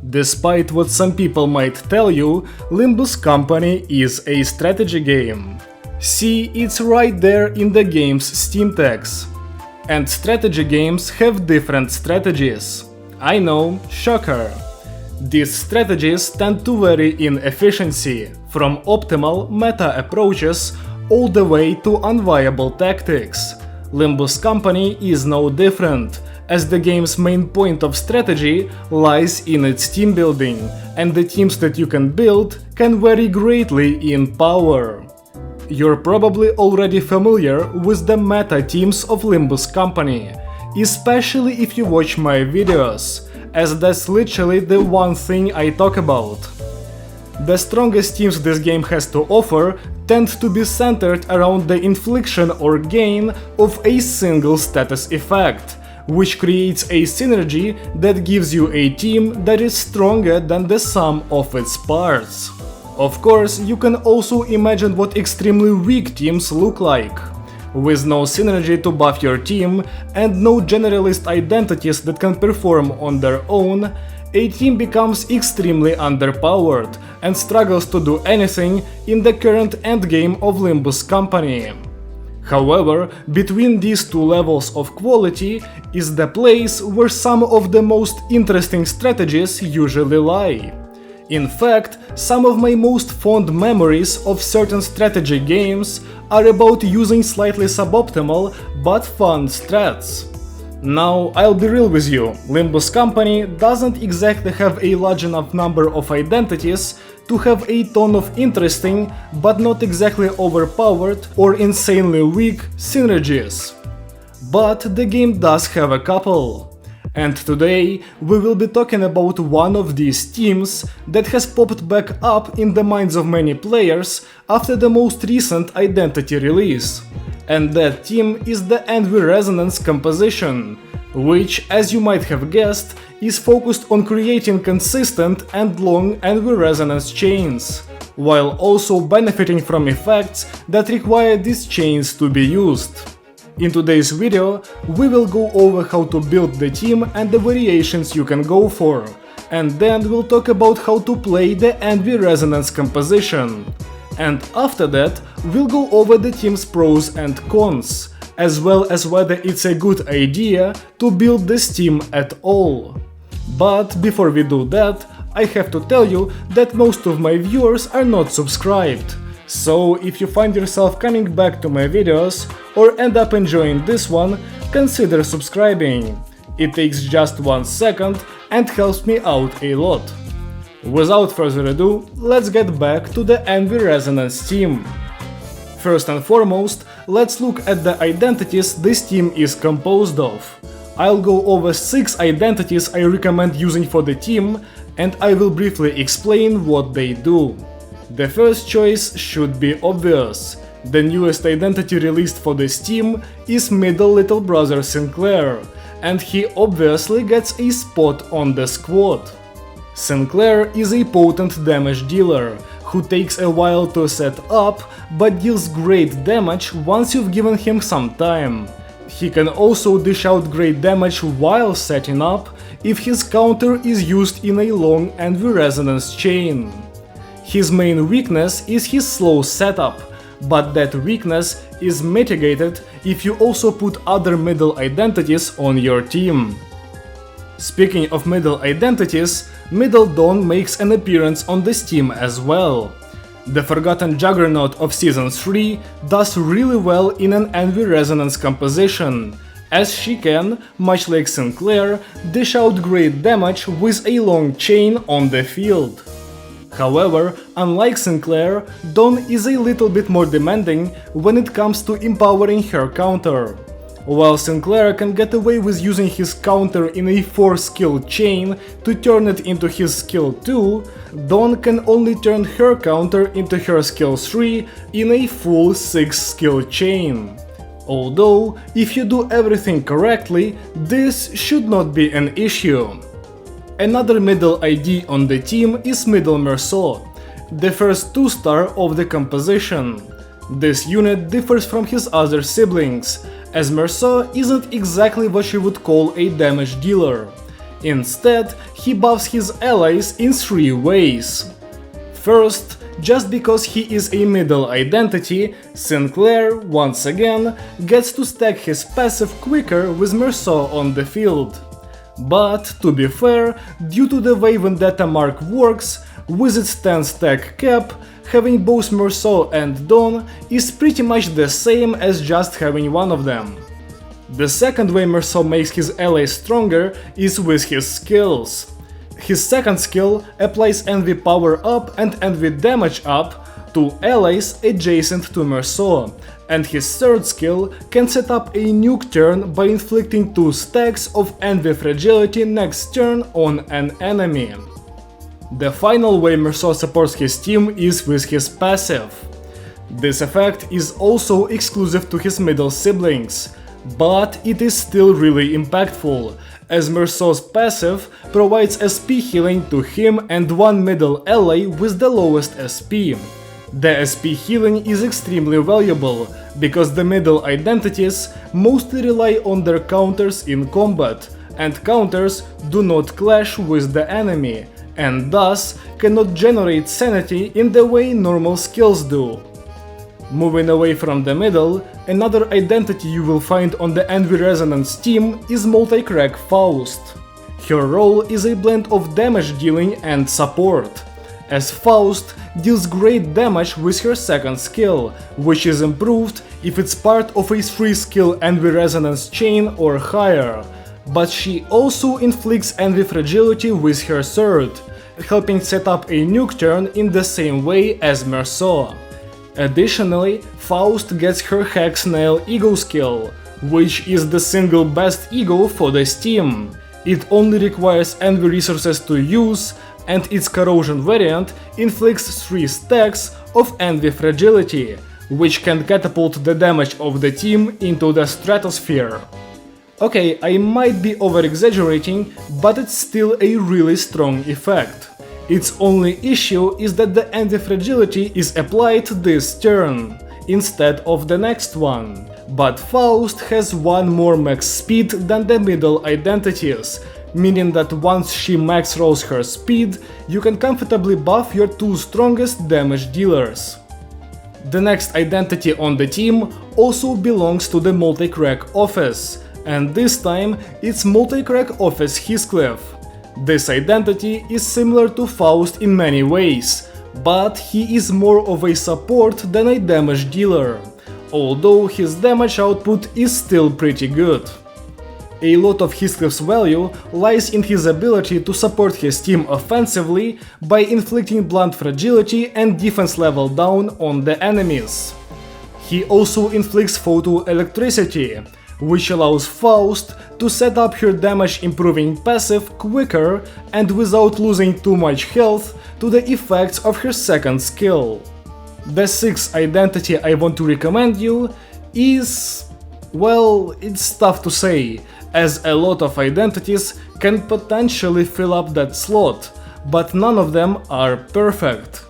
Despite what some people might tell you, Limbus Company is a strategy game. See, it's right there in the game's Steam tags. And strategy games have different strategies. I know, shocker. These strategies tend to vary in efficiency, from optimal meta approaches all the way to unviable tactics. Limbus Company is no different, as the game's main point of strategy lies in its team building, and the teams that you can build can vary greatly in power. You're probably already familiar with the meta teams of Limbus Company, especially if you watch my videos, as that's literally the one thing I talk about. The strongest teams this game has to offer tend to be centered around the infliction or gain of a single status effect, which creates a synergy that gives you a team that is stronger than the sum of its parts. Of course, you can also imagine what extremely weak teams look like. With no synergy to buff your team and no generalist identities that can perform on their own, a team becomes extremely underpowered and struggles to do anything in the current endgame of Limbus Company. However, between these two levels of quality is the place where some of the most interesting strategies usually lie. In fact, some of my most fond memories of certain strategy games are about using slightly suboptimal but fun strats. Now, I'll be real with you, Limbus Company doesn't exactly have a large enough number of identities to have a ton of interesting, but not exactly overpowered or insanely weak synergies. But the game does have a couple. And today we will be talking about one of these teams that has popped back up in the minds of many players after the most recent Identity release. And that team is the Envy Resonance composition, which, as you might have guessed, is focused on creating consistent and long Envy Resonance chains, while also benefiting from effects that require these chains to be used. In today's video, we will go over how to build the team and the variations you can go for, and then we'll talk about how to play the Envy Resonance composition. And after that, we'll go over the team's pros and cons, as well as whether it's a good idea to build this team at all. But before we do that, I have to tell you that most of my viewers are not subscribed. So if you find yourself coming back to my videos or end up enjoying this one, consider subscribing. It takes just 1 second and helps me out a lot. Without further ado, let's get back to the Envy Resonance team. First and foremost, let's look at the identities this team is composed of. I'll go over 6 identities I recommend using for the team, and I will briefly explain what they do. The first choice should be obvious. The newest identity released for this team is middle little brother Sinclair, and he obviously gets a spot on the squad. Sinclair is a potent damage dealer, who takes a while to set up, but deals great damage once you've given him some time. He can also dish out great damage while setting up, if his counter is used in a long Envy Resonance chain. His main weakness is his slow setup, but that weakness is mitigated if you also put other middle identities on your team. Speaking of middle identities, Middle Dawn makes an appearance on this team as well. The Forgotten Juggernaut of Season 3 does really well in an Envy Resonance composition, as she can, much like Sinclair, dish out great damage with a long chain on the field. However, unlike Sinclair, Dawn is a little bit more demanding when it comes to empowering her counter. While Sinclair can get away with using his counter in a 4-skill chain to turn it into his skill 2, Dawn can only turn her counter into her skill 3 in a full 6-skill chain. Although, if you do everything correctly, this should not be an issue. Another middle ID on the team is Middle Merceau, the first 2-star of the composition. This unit differs from his other siblings, as Merceau isn't exactly what you would call a damage dealer. Instead, he buffs his allies in 3 ways. First, just because he is a middle identity, Sinclair, once again, gets to stack his passive quicker with Merceau on the field. But, to be fair, due to the way Vendetta Mark works, with its 10 stack cap, having both Merceau and Dawn is pretty much the same as just having one of them. The second way Merceau makes his allies stronger is with his skills. His second skill applies envy power up and envy damage up to allies adjacent to Merceau, and his third skill can set up a nuke turn by inflicting 2 stacks of envy fragility next turn on an enemy. The final way Merceau supports his team is with his passive. This effect is also exclusive to his middle siblings, but it is still really impactful, as Merceau's passive provides SP healing to him and one middle ally with the lowest SP. The SP healing is extremely valuable, because the middle identities mostly rely on their counters in combat, and counters do not clash with the enemy, and thus cannot generate sanity in the way normal skills do. Moving away from the middle, another identity you will find on the Envy Resonance team is Multi-Crack Faust. Her role is a blend of damage dealing and support, as Faust deals great damage with her second skill, which is improved if it's part of a 3-skill Envy Resonance chain or higher, but she also inflicts Envy Fragility with her third, helping set up a nuke turn in the same way as Merceau. Additionally, Faust gets her Hex Nail Ego skill, which is the single best ego for this team. It only requires envy resources to use, and its corrosion variant inflicts 3 stacks of envy fragility, which can catapult the damage of the team into the stratosphere. Okay, I might be over-exaggerating, but it's still a really strong effect. Its only issue is that the anti-fragility is applied this turn, instead of the next one. But Faust has one more max speed than the middle identities, meaning that once she max rolls her speed, you can comfortably buff your 2 strongest damage dealers. The next identity on the team also belongs to the Multi-Crack Office, and this time it's Multi-Crack Office Heathcliff. This identity is similar to Faust in many ways, but he is more of a support than a damage dealer, although his damage output is still pretty good. A lot of Heathcliff's value lies in his ability to support his team offensively by inflicting blunt fragility and defense level down on the enemies. He also inflicts photoelectricity, which allows Faust to set up her damage improving passive quicker and without losing too much health to the effects of her second skill. The 6th identity I want to recommend you is... well, it's tough to say, as a lot of identities can potentially fill up that slot, but none of them are perfect.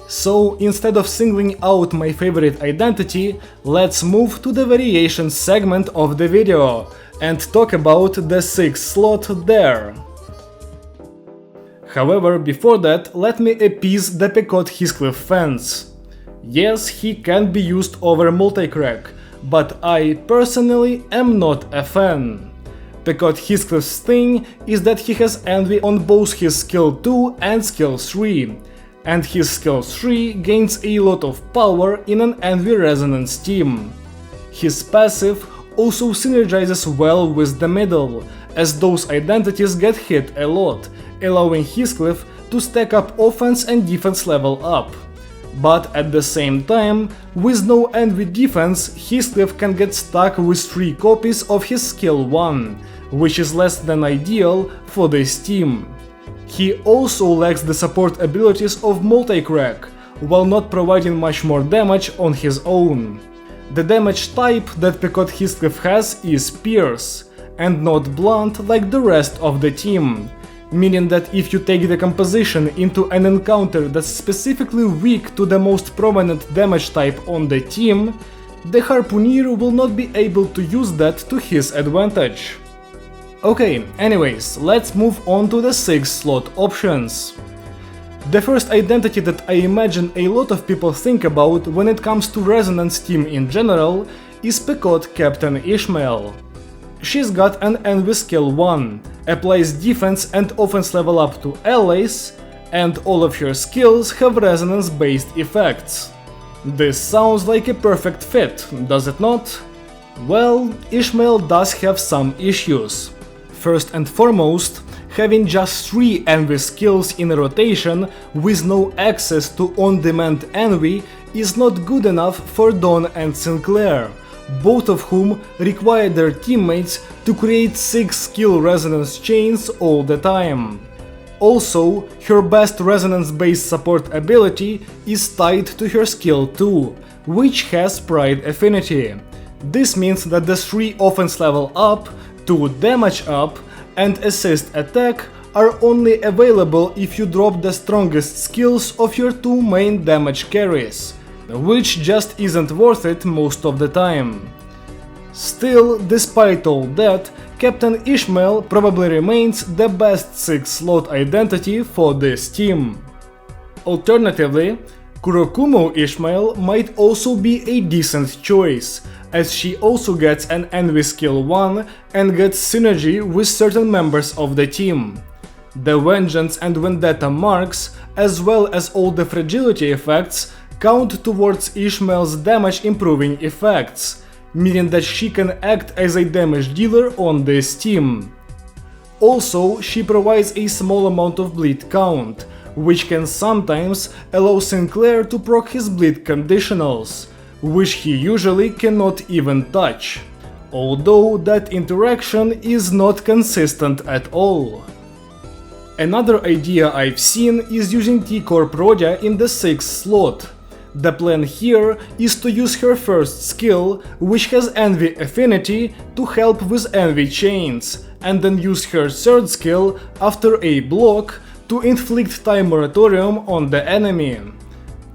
So instead of singling out my favorite identity, let's move to the variations segment of the video and talk about the 6th slot there. However, before that, let me appease the Pequot Heathcliff fans. Yes, he can be used over Multi-Crack, but I personally am not a fan. Pequot Heathcliff's thing is that he has envy on both his skill 2 and skill 3. And his skill 3 gains a lot of power in an Envy Resonance team. His passive also synergizes well with the middle, as those identities get hit a lot, allowing Heathcliff to stack up offense and defense level up. But at the same time, with no Envy defense, Heathcliff can get stuck with 3 copies of his skill 1, which is less than ideal for this team. He also lacks the support abilities of Multi-Crack, while not providing much more damage on his own. The damage type that Pequot Heathcliff has is Pierce, and not Blunt like the rest of the team, meaning that if you take the composition into an encounter that's specifically weak to the most prominent damage type on the team, the Harpooner will not be able to use that to his advantage. Okay, anyways, let's move on to the 6 slot options. The first identity that I imagine a lot of people think about when it comes to Resonance team in general is Pequot Captain Ishmael. She's got an Envy skill 1, applies defense and offense level up to allies, and all of her skills have resonance-based effects. This sounds like a perfect fit, does it not? Well, Ishmael does have some issues. First and foremost, having just 3 Envy skills in a rotation with no access to on-demand Envy is not good enough for Dawn and Sinclair, both of whom require their teammates to create 6 skill resonance chains all the time. Also, her best resonance-based support ability is tied to her skill 2, which has Pride affinity. This means that the 3 offense level up, 2 damage up, and assist attack are only available if you drop the strongest skills of your 2 main damage carries, which just isn't worth it most of the time. Still, despite all that, Captain Ishmael probably remains the best 6 slot identity for this team. Alternatively, Kurokumo Ishmael might also be a decent choice, as she also gets an Envy skill 1 and gets synergy with certain members of the team. The Vengeance and Vendetta marks, as well as all the fragility effects, count towards Ishmael's damage improving effects, meaning that she can act as a damage dealer on this team. Also, she provides a small amount of bleed count, which can sometimes allow Sinclair to proc his bleed conditionals, which he usually cannot even touch, although that interaction is not consistent at all. Another idea I've seen is using T-Corp Rhodia in the 6th slot. The plan here is to use her first skill, which has Envy affinity, to help with Envy chains, and then use her third skill after a block to inflict Time Moratorium on the enemy.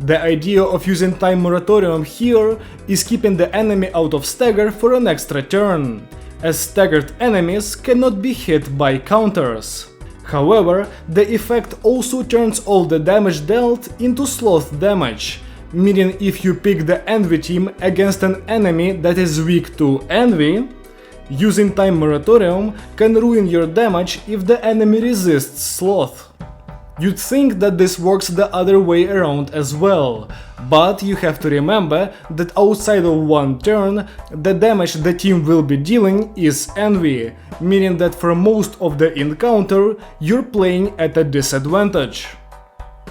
The idea of using Time Moratorium here is keeping the enemy out of stagger for an extra turn, as staggered enemies cannot be hit by counters. However, the effect also turns all the damage dealt into sloth damage, meaning if you pick the Envy team against an enemy that is weak to Envy, using Time Moratorium can ruin your damage if the enemy resists sloth. You'd think that this works the other way around as well, but you have to remember that outside of one turn, the damage the team will be dealing is Envy, meaning that for most of the encounter, you're playing at a disadvantage.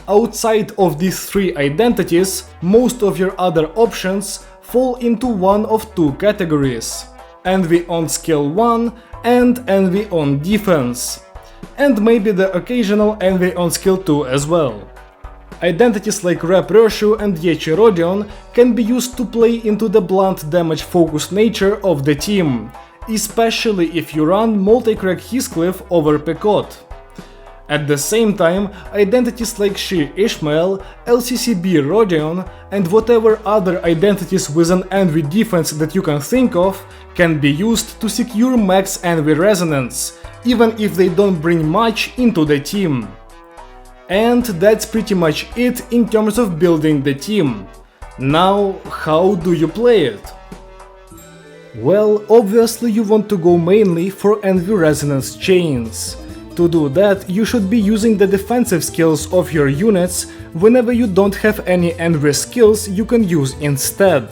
Outside of these 3 identities, most of your other options fall into one of 2 categories: Envy on skill 1 and Envy on defense, and maybe the occasional Envy on skill 2 as well. Identities like Rep Roshu and Yechi Rodion can be used to play into the blunt damage focused nature of the team, especially if you run multi-crack Heathcliff over Pequot. At the same time, identities like She Ishmael, LCCB Rodion, and whatever other identities with an Envy defense that you can think of can be used to secure max Envy resonance, even if they don't bring much into the team. And that's pretty much it in terms of building the team. Now, how do you play it? Well, obviously you want to go mainly for Envy resonance chains. To do that, you should be using the defensive skills of your units whenever you don't have any Envy skills you can use instead.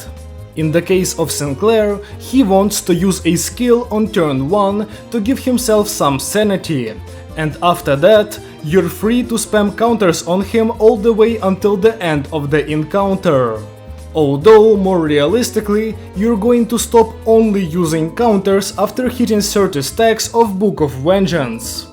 In the case of Sinclair, he wants to use a skill on turn 1 to give himself some sanity, and after that, you're free to spam counters on him all the way until the end of the encounter. Although, more realistically, you're going to stop only using counters after hitting 30 stacks of Book of Vengeance.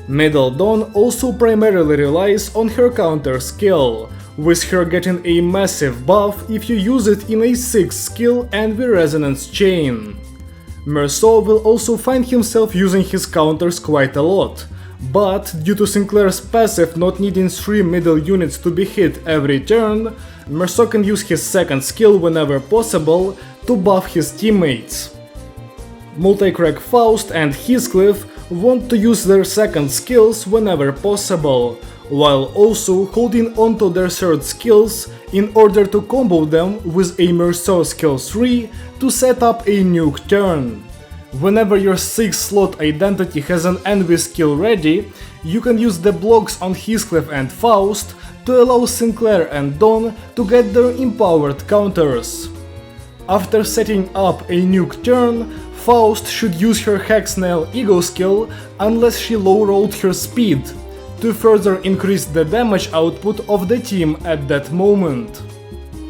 Middle Dawn also primarily relies on her counter skill, with her getting a massive buff if you use it in a 6 skill Envy resonance chain. Merceau will also find himself using his counters quite a lot, but due to Sinclair's passive not needing 3 middle units to be hit every turn, Merceau can use his second skill whenever possible to buff his teammates. Multicrack Faust and Heathcliff want to use their second skills whenever possible, while also holding onto their third skills in order to combo them with a Merceau skill 3 to set up a nuke turn. Whenever your 6th slot identity has an envy skill ready, you can use the blocks on Heathcliff and Faust to allow Sinclair and Dawn to get their empowered counters. After setting up a nuke turn, Faust should use her Hexnail Ego skill unless she low-rolled her speed, to further increase the damage output of the team at that moment.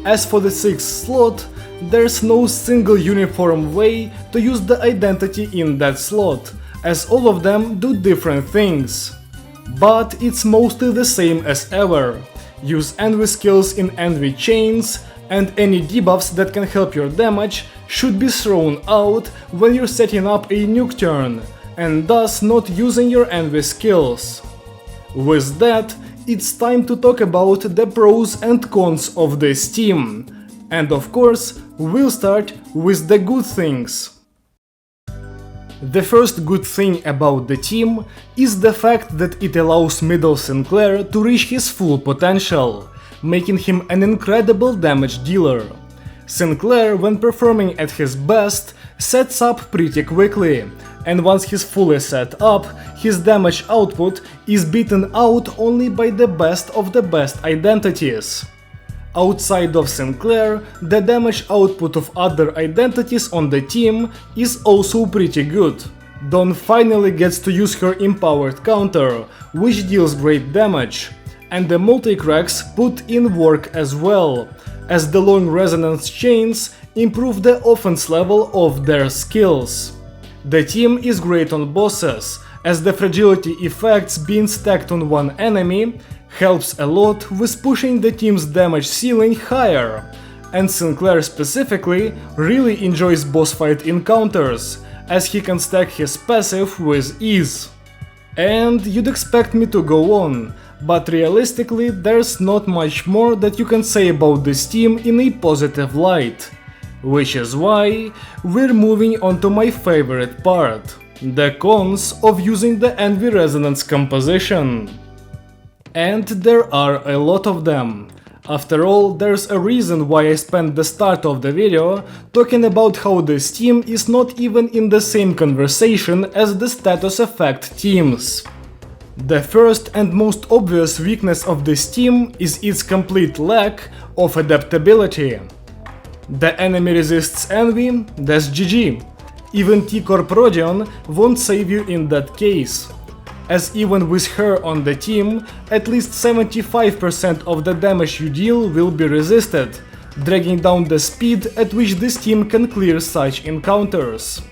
As for the 6th slot, there's no single uniform way to use the identity in that slot, as all of them do different things. But it's mostly the same as ever. Use envy skills in envy chains, and any debuffs that can help your damage should be thrown out when you're setting up a nuke turn, and thus not using your envy skills. With that, it's time to talk about the pros and cons of this team. And of course, we'll start with the good things. The first good thing about the team is the fact that it allows Middle Sinclair to reach his full potential, making him an incredible damage dealer. Sinclair, when performing at his best, sets up pretty quickly, and once he's fully set up, his damage output is beaten out only by the best of the best identities. Outside of Sinclair, the damage output of other identities on the team is also pretty good. Dawn finally gets to use her empowered counter, which deals great damage, and the multicracks put in work as well, as the long resonance chains improve the offense level of their skills. The team is great on bosses, as the fragility effects being stacked on one enemy helps a lot with pushing the team's damage ceiling higher, and Sinclair specifically really enjoys boss fight encounters, as he can stack his passive with ease. And you'd expect me to go on, but realistically there's not much more that you can say about this team in a positive light. Which is why we're moving on to my favorite part, the cons of using the Envy Resonance composition. And there are a lot of them. After all, there's a reason why I spent the start of the video talking about how this team is not even in the same conversation as the status effect teams. The first and most obvious weakness of this team is its complete lack of adaptability. The enemy resists Envy, that's GG. Even T-Corp Rodion won't save you in that case, as even with her on the team, at least 75% of the damage you deal will be resisted, dragging down the speed at which this team can clear such encounters.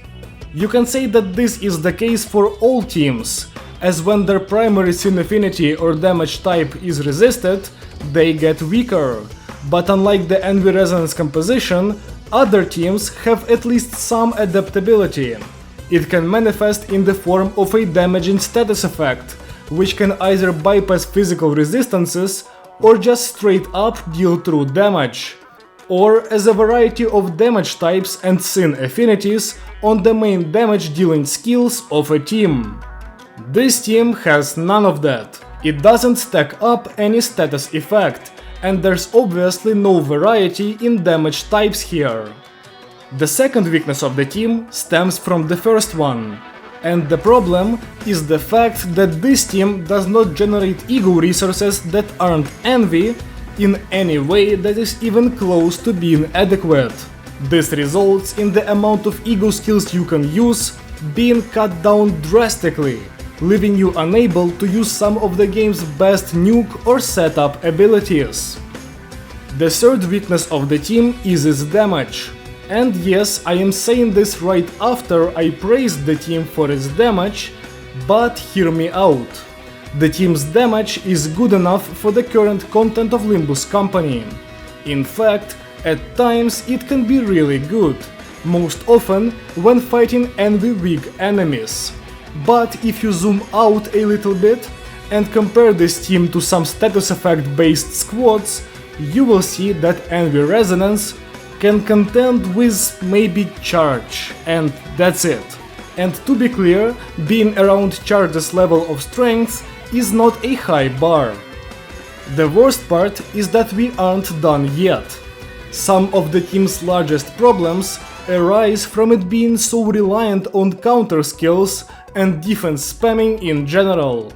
You can say that this is the case for all teams, as when their primary sin affinity or damage type is resisted, they get weaker. But unlike the Envy Resonance composition, other teams have at least some adaptability. It can manifest in the form of a damaging status effect, which can either bypass physical resistances or just straight up deal true damage, or as a variety of damage types and sin affinities on the main damage dealing skills of a team. This team has none of that. It doesn't stack up any status effect, and there's obviously no variety in damage types here. The second weakness of the team stems from the first one, and the problem is the fact that this team does not generate ego resources that aren't envy in any way that is even close to being adequate. This results in the amount of ego skills you can use being cut down drastically, leaving you unable to use some of the game's best nuke or setup abilities. The third weakness of the team is its damage. And yes, I am saying this right after I praised the team for its damage, but hear me out. The team's damage is good enough for the current content of Limbus Company. In fact, at times it can be really good, most often when fighting envy weak enemies. But if you zoom out a little bit and compare this team to some status effect based squads, you will see that Envy Resonance can contend with maybe charge, and that's it. And to be clear, being around charge's level of strength is not a high bar. The worst part is that we aren't done yet. Some of the team's largest problems arise from it being so reliant on counter skills and defense spamming in general.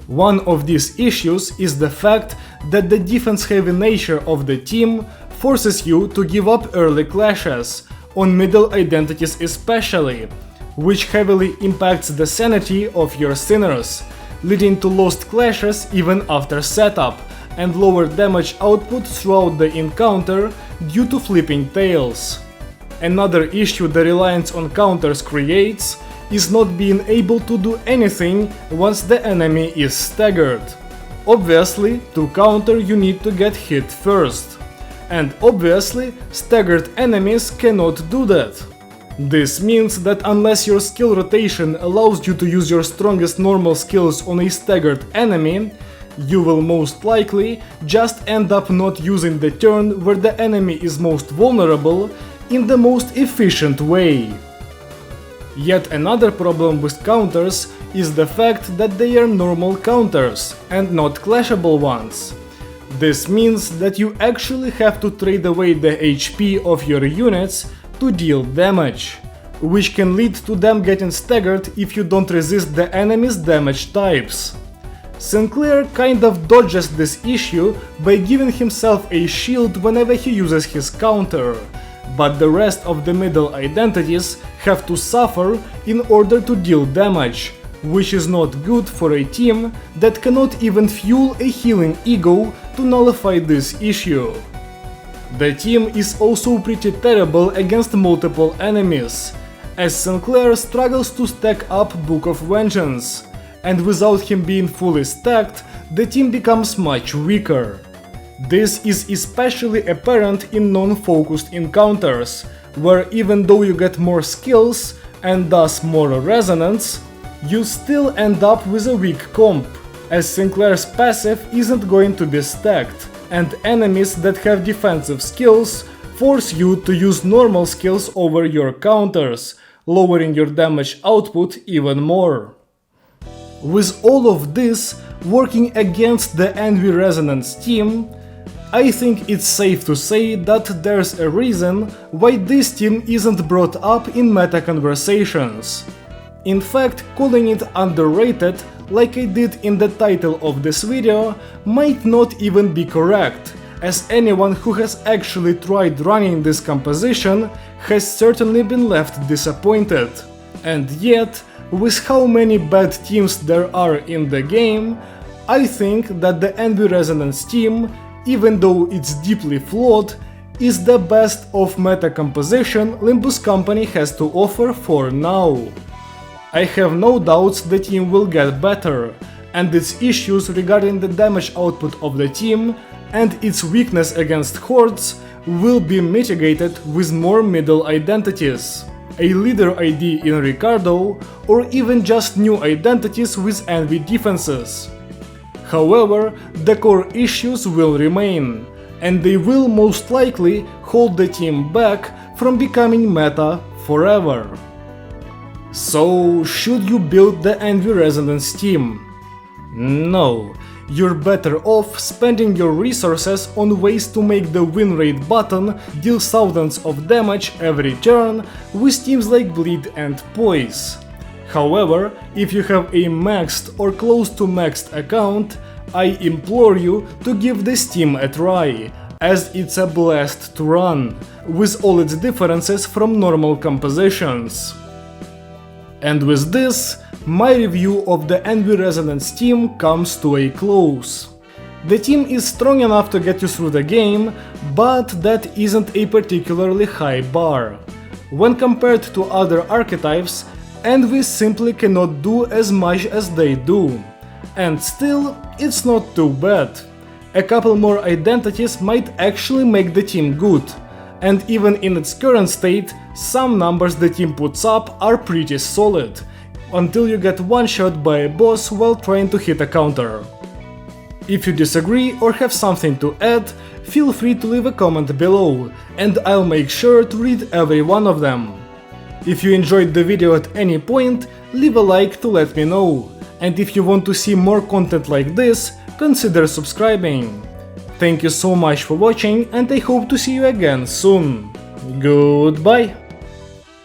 One of these issues is the fact that the defense-heavy nature of the team forces you to give up early clashes, on middle identities especially, which heavily impacts the sanity of your sinners, leading to lost clashes even after setup, and lower damage output throughout the encounter due to flipping tails. Another issue the reliance on counters creates is not being able to do anything once the enemy is staggered. Obviously, to counter you need to get hit first. And obviously, staggered enemies cannot do that. This means that unless your skill rotation allows you to use your strongest normal skills on a staggered enemy, you will most likely just end up not using the turn where the enemy is most vulnerable in the most efficient way. Yet another problem with counters is the fact that they are normal counters and not clashable ones. This means that you actually have to trade away the HP of your units to deal damage, which can lead to them getting staggered if you don't resist the enemy's damage types. Sinclair kind of dodges this issue by giving himself a shield whenever he uses his counter, but the rest of the middle identities have to suffer in order to deal damage, which is not good for a team that cannot even fuel a healing ego to nullify this issue. The team is also pretty terrible against multiple enemies, as Sinclair struggles to stack up Book of Vengeance, and without him being fully stacked, the team becomes much weaker. This is especially apparent in non-focused encounters, where even though you get more skills and thus more resonance, you still end up with a weak comp, as Sinclair's passive isn't going to be stacked, and enemies that have defensive skills force you to use normal skills over your counters, lowering your damage output even more. With all of this working against the Envy Resonance team, I think it's safe to say that there's a reason why this team isn't brought up in meta conversations. In fact, calling it underrated, like I did in the title of this video, might not even be correct, as anyone who has actually tried running this composition has certainly been left disappointed. And yet, with how many bad teams there are in the game, I think that the Envy Resonance team, even though it's deeply flawed, is the best of meta composition Limbus Company has to offer for now. I have no doubts the team will get better, and its issues regarding the damage output of the team and its weakness against hordes will be mitigated with more middle identities, a leader ID in Ricardo, or even just new identities with Envy defenses. However, the core issues will remain, and they will most likely hold the team back from becoming meta forever. So, should you build the Envy Resonance team? No, you're better off spending your resources on ways to make the win rate button deal thousands of damage every turn with teams like Bleed and Poise. However, if you have a maxed or close to maxed account, I implore you to give this team a try, as it's a blast to run, with all its differences from normal compositions. And with this, my review of the Envy Resonance team comes to a close. The team is strong enough to get you through the game, but that isn't a particularly high bar. When compared to other archetypes, Envy simply cannot do as much as they do. And still, it's not too bad. A couple more identities might actually make the team good. And even in its current state, some numbers the team puts up are pretty solid, until you get one-shot by a boss while trying to hit a counter. If you disagree or have something to add, feel free to leave a comment below, and I'll make sure to read every one of them. If you enjoyed the video at any point, leave a like to let me know, and if you want to see more content like this, consider subscribing. Thank you so much for watching, and I hope to see you again soon. Goodbye!